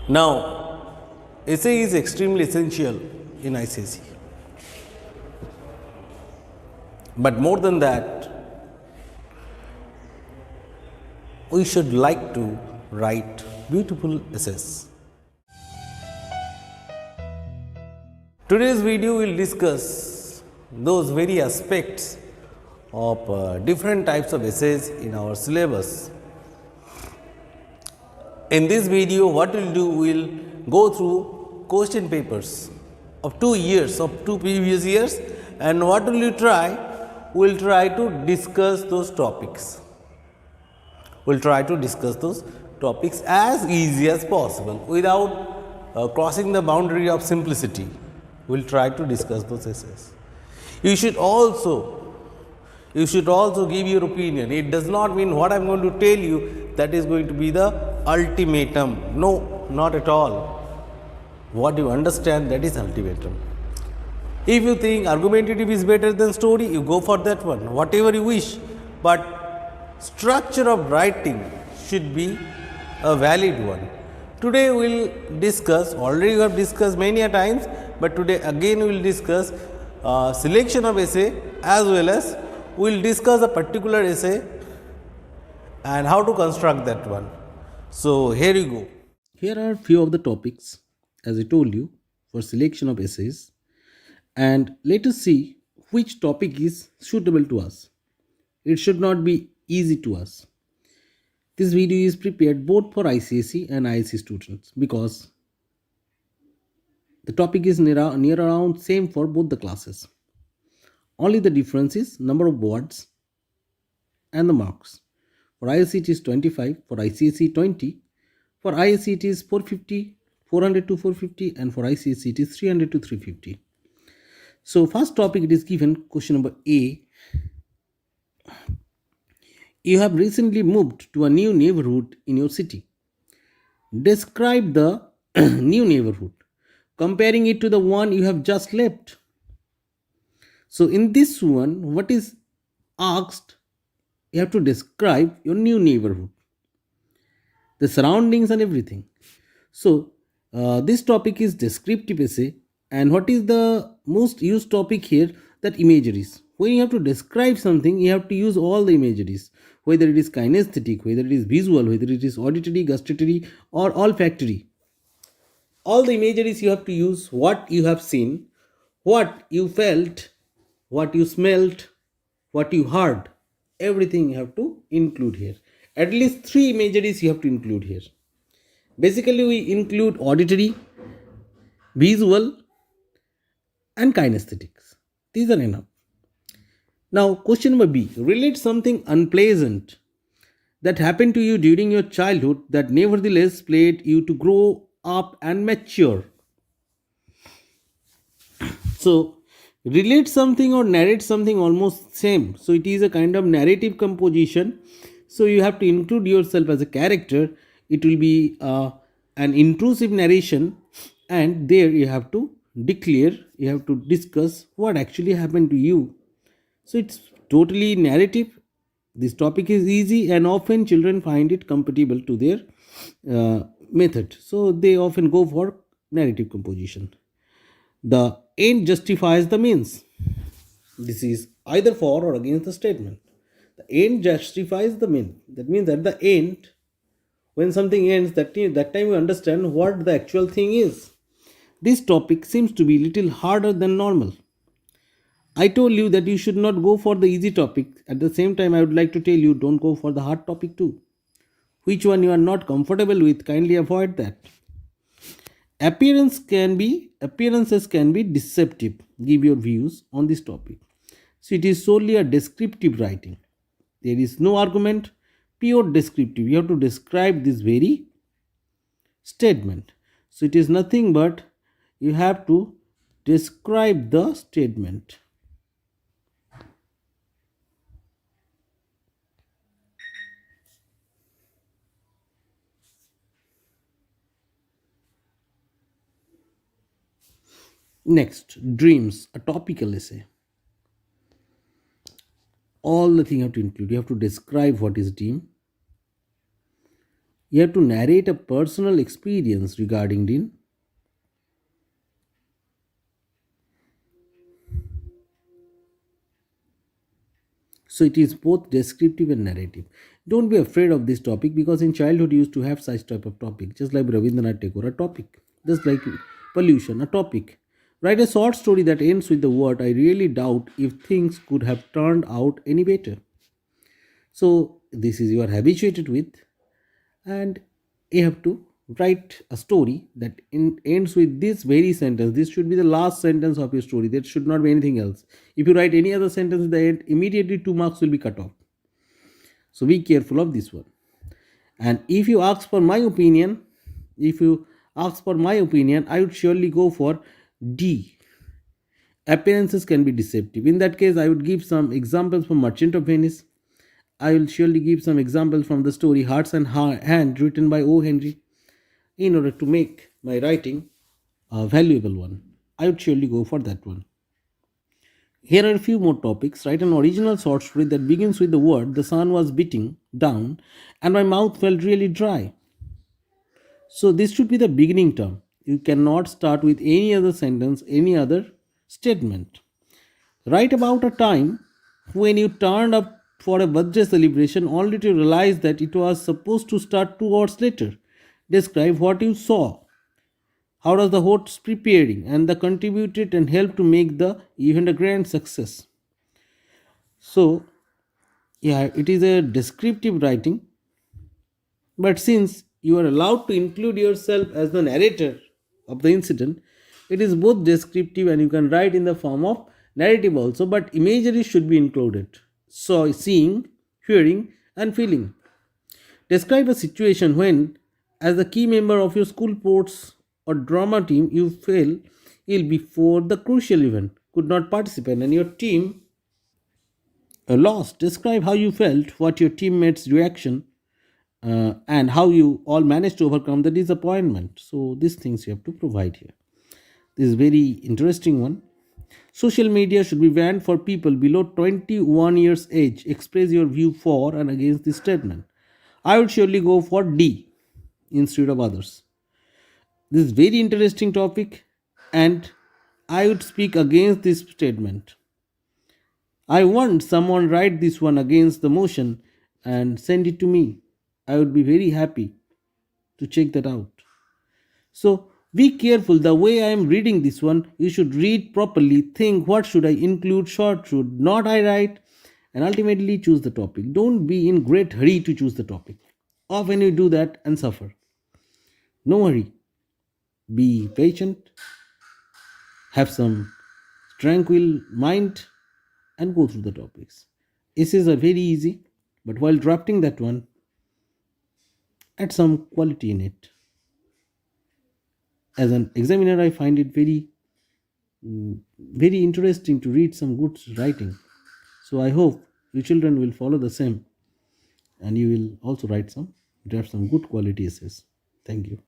Now, essay is extremely essential in ICSE. But more than that, we should like to write beautiful essays. Today's video will discuss those very aspects of different types of essays in our syllabus. In this video, what we'll do, we'll go through question papers of 2 years, of 2 previous years, and what will you try? We'll try to discuss those topics. We'll try to discuss those topics as easy as possible without crossing the boundary of simplicity. We'll try to discuss those essays. You should also give your opinion. It does not mean what I'm going to tell you that is going to be the ultimatum. No, not at all. What you understand, that is ultimatum. If you think argumentative is better than story, you go for that one, whatever you wish. But structure of writing should be a valid one. Today we will discuss, already we have discussed many a times, but today again we will discuss selection of essay, as well as we will discuss a particular essay and how to construct that one. So here you go. Here are few of the topics, as I told you, for selection of essays, and let us see which topic is suitable to us. It should not be easy to us. This video is prepared both for ICSE and ISC students because the topic is near around same for both the classes. Only the difference is number of words and the marks. For ISC it is 25, for ICSE 20, for ISC it is 450, 400 to 450, and for ICSE it is 300 to 350. So first topic, it is given question number A. You have recently moved to a new neighborhood in your city. Describe the new neighborhood, comparing it to the one you have just left. So in this one, what is asked, you have to describe your new neighborhood, the surroundings and everything. So this topic is descriptive essay, and what is the most used topic here? That imageries. When you have to describe something, you have to use all the imageries, whether it is kinesthetic, whether it is visual, whether it is auditory, gustatory, or olfactory. All the imageries you have to use what you have seen, what you felt, what you smelt, what you heard. Everything you have to include here. At least 3 imageries you have to include here. Basically, we include auditory, visual, and kinesthetics. These are enough. Now, question number B. Relate something unpleasant that happened to you during your childhood that nevertheless led you to grow up and mature. So, relate something or narrate something almost same. So, it is a kind of narrative composition. So, you have to include yourself as a character. It will be an intrusive narration, and there you have to declare, you have to discuss what actually happened to you. So it's totally narrative. This topic is easy, and often children find it compatible to their method. So they often go for narrative composition. The end justifies the means. This is either for or against the statement. The end justifies the mean. That means at the end, when something ends, that time you understand what the actual thing is. This topic seems to be little harder than normal. I told you that you should not go for the easy topic. At the same time, I would like to tell you, don't go for the hard topic too. Which one you are not comfortable with, kindly avoid that. Appearances can be deceptive. Give your views on this topic. So it is solely a descriptive writing. There is no argument, pure descriptive. You have to describe this very statement. So it is nothing but you have to describe the statement. Next, dreams, a topical essay. All the thing you have to include. You have to describe what is dream. You have to narrate a personal experience regarding the. So it is both descriptive and narrative. Don't be afraid of this topic because in childhood you used to have such type of topic, just like Rabindranath Tagore, a topic, just like pollution, a topic. Write a short story that ends with the word, I really doubt if things could have turned out any better. So this is you are habituated with, and you have to write a story that ends with this very sentence. This should be the last sentence of your story. There should not be anything else. If you write any other sentence at the end, immediately 2 marks will be cut off. So be careful of this one. And if you ask for my opinion, I would surely go for D. Appearances can be deceptive. In that case, I would give some examples from Merchant of Venice. I will surely give some examples from the story Hearts and Hand written by O. Henry in order to make my writing a valuable one. I would surely go for that one. Here are a few more topics. Write an original short story that begins with the word the sun was beating down and my mouth felt really dry. So this should be the beginning term. You cannot start with any other sentence, any other statement. Write about a time when you turned up for a birthday celebration only to realize that it was supposed to start 2 hours later. Describe what you saw. How does the host preparing and the contributed and helped to make the event a grand success? So, yeah, it is a descriptive writing, but since you are allowed to include yourself as the narrator of the incident, it is both descriptive and you can write in the form of narrative also, but imagery should be included. So, seeing, hearing, and feeling. Describe a situation when, as the key member of your school sports or drama team, you fell ill before the crucial event, could not participate, and your team lost. Describe how you felt, what your teammates' reaction, and how you all managed to overcome the disappointment. So these things you have to provide here. This is very interesting one. Social media should be banned for people below 21 years age. Express your view for and against this statement. I would surely go for D instead of others. This is very interesting topic and I would speak against this statement. I want someone write this one against the motion and send it to me. I would be very happy to check that out. So be careful the way I am reading this one. You should read properly, think what should I include, short should not I write, and ultimately choose the topic. Don't be in great hurry to choose the topic. Often you do that and suffer. No hurry. Be patient, have some tranquil mind, and go through the topics. This is a very easy, but while drafting that one, add some quality in it. As an examiner, I find it very interesting to read some good writing. So I hope you children will follow the same, and you will also draft some good quality essays. Thank you.